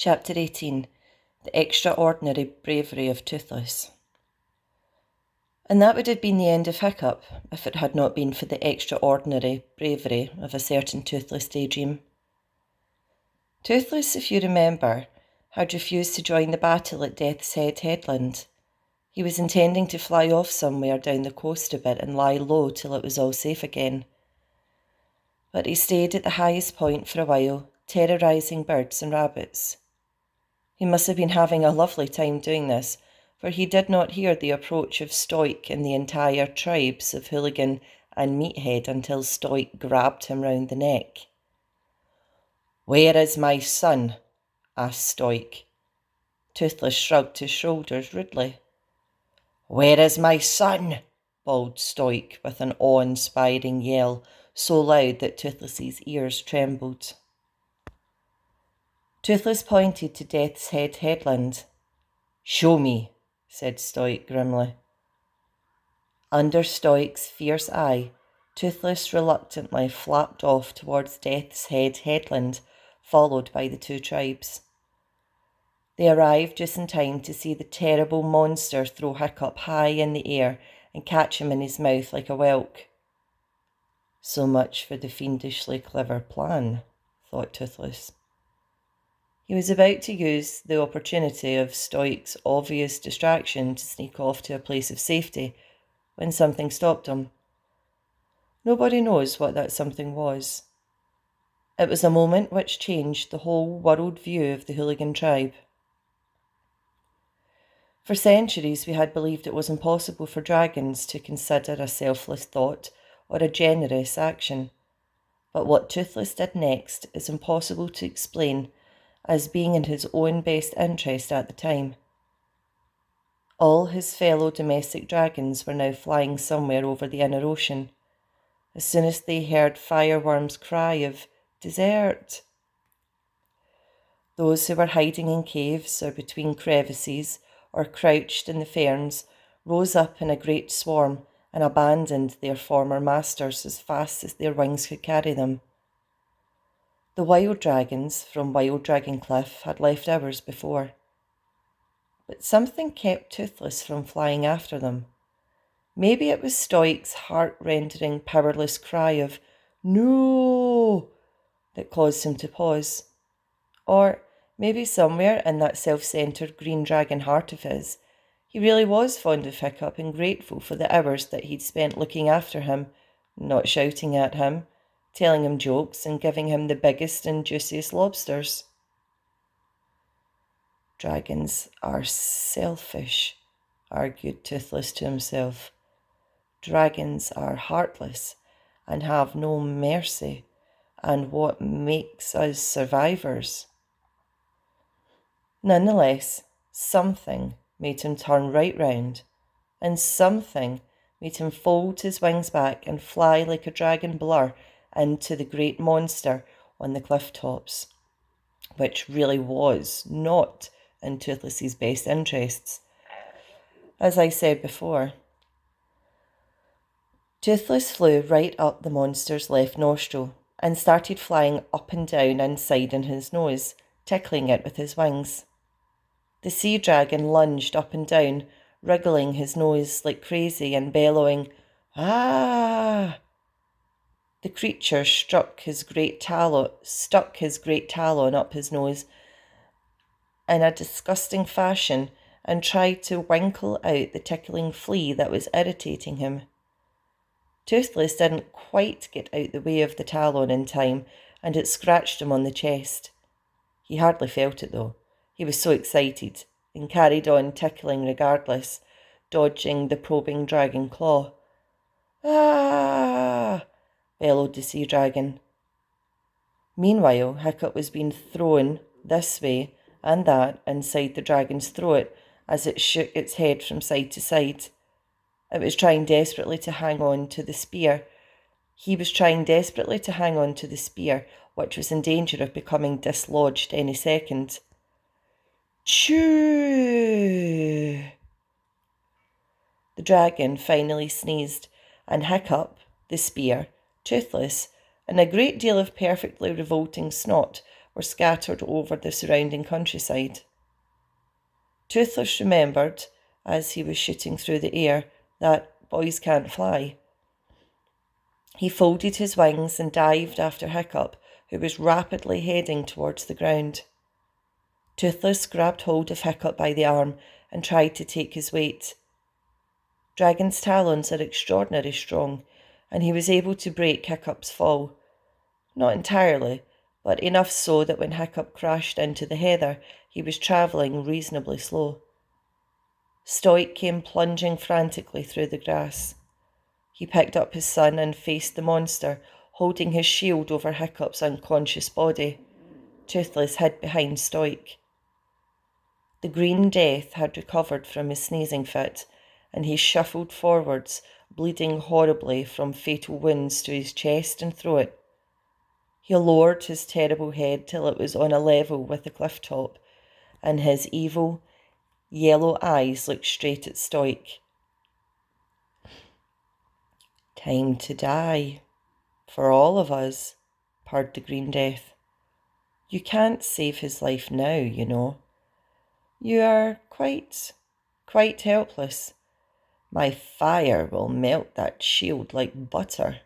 Chapter 18. The Extraordinary Bravery of Toothless. And that would have been the end of Hiccup if it had not been for the extraordinary bravery of a certain Toothless Daydream. Toothless, if you remember, had refused to join the battle at Death's Head Headland. He was intending to fly off somewhere down the coast a bit and lie low till it was all safe again. But he stayed at the highest point for a while, terrorising birds and rabbits. He must have been having a lovely time doing this, for he did not hear the approach of Stoik and the entire tribes of Hooligan and Meathead until Stoik grabbed him round the neck. "Where is my son?" asked Stoik. Toothless shrugged his shoulders rudely. "Where is my son?" bawled Stoik with an awe-inspiring yell, so loud that Toothless's ears trembled. Toothless pointed to Death's Head Headland. "Show me," said Stoik grimly. Under Stoik's fierce eye, Toothless reluctantly flapped off towards Death's Head Headland, followed by the two tribes. They arrived just in time to see the terrible monster throw Hiccup high in the air and catch him in his mouth like a whelk. So much for the fiendishly clever plan, thought Toothless. He was about to use the opportunity of Stoik's obvious distraction to sneak off to a place of safety when something stopped him. Nobody knows what that something was. It was a moment which changed the whole world view of the Hooligan tribe. For centuries we had believed it was impossible for dragons to consider a selfless thought or a generous action. But what Toothless did next is impossible to explain as being in his own best interest at the time. All his fellow domestic dragons were now flying somewhere over the inner ocean. As soon as they heard Fireworm's cry of "Dessert!" Those who were hiding in caves or between crevices or crouched in the ferns rose up in a great swarm and abandoned their former masters as fast as their wings could carry them. The wild dragons from Wild Dragon Cliff had left hours before. But something kept Toothless from flying after them. Maybe it was Stoik's heart-rending, powerless cry of "No!" that caused him to pause. Or maybe somewhere in that self-centred green dragon heart of his, he really was fond of Hiccup and grateful for the hours that he'd spent looking after him, not shouting at him, telling him jokes and giving him the biggest and juiciest lobsters. "Dragons are selfish," argued Toothless to himself. "Dragons are heartless and have no mercy, and what makes us survivors?" Nonetheless, something made him turn right round, and something made him fold his wings back and fly like a dragon blur into the great monster on the cliff tops, which really was not in Toothless's best interests. As I said before, Toothless flew right up the monster's left nostril and started flying up and down inside in his nose, tickling it with his wings. The sea dragon lunged up and down, wriggling his nose like crazy and bellowing, "Ah!" The creature stuck his great talon up his nose in a disgusting fashion and tried to winkle out the tickling flea that was irritating him. Toothless didn't quite get out the way of the talon in time, and it scratched him on the chest. He hardly felt it though. He was so excited and carried on tickling regardless, dodging the probing dragon claw. "Ah!" bellowed the sea dragon. Meanwhile, Hiccup was being thrown this way and that inside the dragon's throat as it shook its head from side to side. It was trying desperately to hang on to the spear. He was trying desperately to hang on to the spear, which was in danger of becoming dislodged any second. "Choo!" The dragon finally sneezed, and Hiccup, the spear, Toothless, and a great deal of perfectly revolting snot were scattered over the surrounding countryside. Toothless remembered, as he was shooting through the air, that boys can't fly. He folded his wings and dived after Hiccup, who was rapidly heading towards the ground. Toothless grabbed hold of Hiccup by the arm and tried to take his weight. Dragon's talons are extraordinarily strong, and he was able to break Hiccup's fall. Not entirely, but enough so that when Hiccup crashed into the heather, he was travelling reasonably slow. Stoic came plunging frantically through the grass. He picked up his son and faced the monster, holding his shield over Hiccup's unconscious body. Toothless hid behind Stoic. The Green Death had recovered from his sneezing fit, and he shuffled forwards, bleeding horribly from fatal wounds to his chest and throat. He lowered his terrible head till it was on a level with the cliff top, and his evil, yellow eyes looked straight at Stoic. "Time to die, for all of us," purred the Green Death. "You can't save his life now, you know. You are quite helpless. My fire will melt that shield like butter."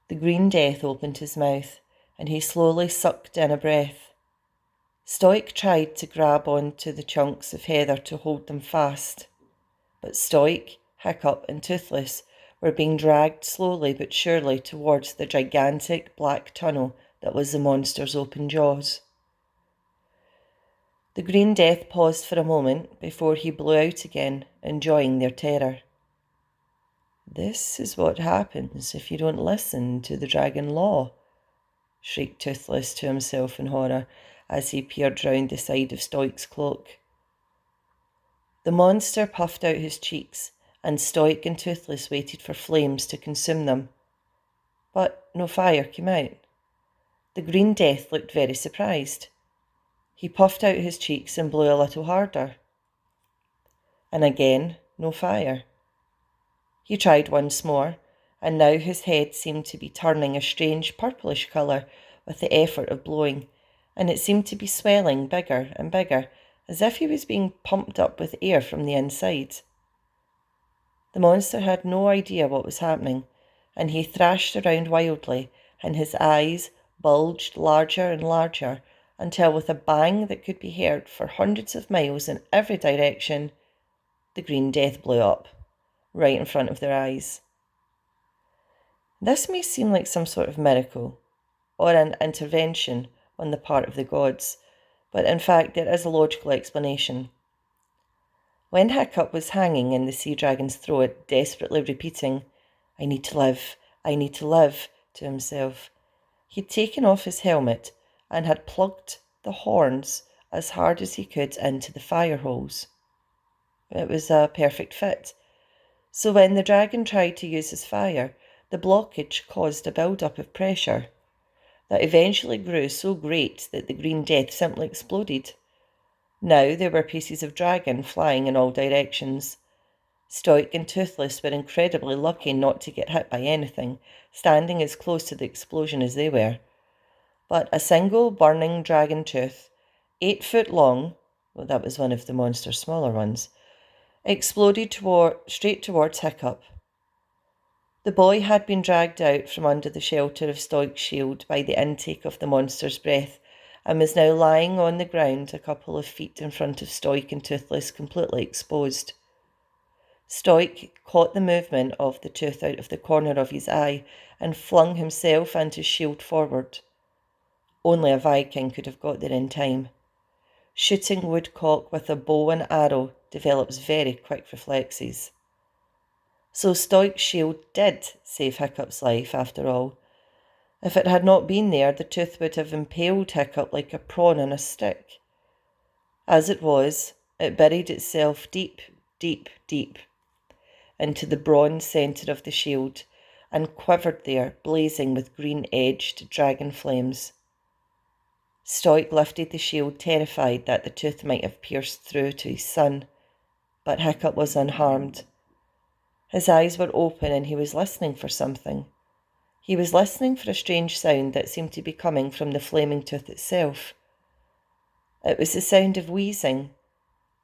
The Green Death opened his mouth, and he slowly sucked in a breath. Stoic tried to grab onto the chunks of heather to hold them fast, but Stoic, Hiccup, and Toothless were being dragged slowly but surely towards the gigantic black tunnel that was the monster's open jaws. The Green Death paused for a moment before he blew out again, enjoying their terror. "This is what happens if you don't listen to the dragon law," shrieked Toothless to himself in horror as he peered round the side of Stoic's cloak. The monster puffed out his cheeks, and Stoic and Toothless waited for flames to consume them. But no fire came out. The Green Death looked very surprised. He puffed out his cheeks and blew a little harder. And again, no fire. He tried once more, and now his head seemed to be turning a strange purplish colour with the effort of blowing, and it seemed to be swelling bigger and bigger, as if he was being pumped up with air from the inside. The monster had no idea what was happening, and he thrashed around wildly, and his eyes bulged larger and larger, until with a bang that could be heard for hundreds of miles in every direction, the Green Death blew up, right in front of their eyes. This may seem like some sort of miracle, or an intervention on the part of the gods, but in fact there is a logical explanation. When Hiccup was hanging in the sea dragon's throat, desperately repeating, "I need to live, I need to live," to himself, he'd taken off his helmet and had plugged the horns as hard as he could into the fire holes. It was a perfect fit. So when the dragon tried to use his fire, the blockage caused a build-up of pressure that eventually grew so great that the Green Death simply exploded. Now there were pieces of dragon flying in all directions. Stoic and Toothless were incredibly lucky not to get hit by anything, standing as close to the explosion as they were. But a single burning dragon tooth, 8 foot long, well, that was one of the monster's smaller ones, exploded straight towards Hiccup. The boy had been dragged out from under the shelter of Stoic's shield by the intake of the monster's breath, and was now lying on the ground a couple of feet in front of Stoic and Toothless, completely exposed. Stoic caught the movement of the tooth out of the corner of his eye and flung himself and his shield forward. Only a Viking could have got there in time. Shooting woodcock with a bow and arrow develops very quick reflexes. So Stoic's shield did save Hiccup's life, after all. If it had not been there, the tooth would have impaled Hiccup like a prawn on a stick. As it was, it buried itself deep, deep, deep into the bronze centre of the shield and quivered there, blazing with green-edged dragon flames. Stoic lifted the shield, terrified that the tooth might have pierced through to his son, but Hiccup was unharmed. His eyes were open and he was listening for something. He was listening for a strange sound that seemed to be coming from the flaming tooth itself. It was the sound of wheezing,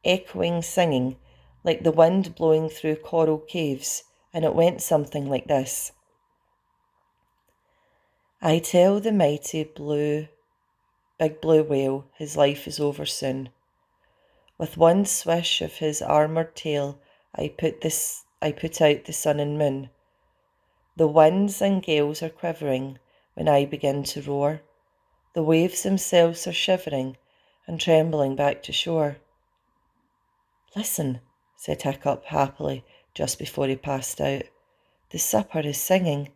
echoing singing, like the wind blowing through coral caves, and it went something like this. I tell the mighty big blue whale his life is over soon. With one swish of his armoured tail, I put out the sun and moon. The winds and gales are quivering when I begin to roar. The waves themselves are shivering and trembling back to shore. Listen, said Hiccup happily just before he passed out. The supper is singing.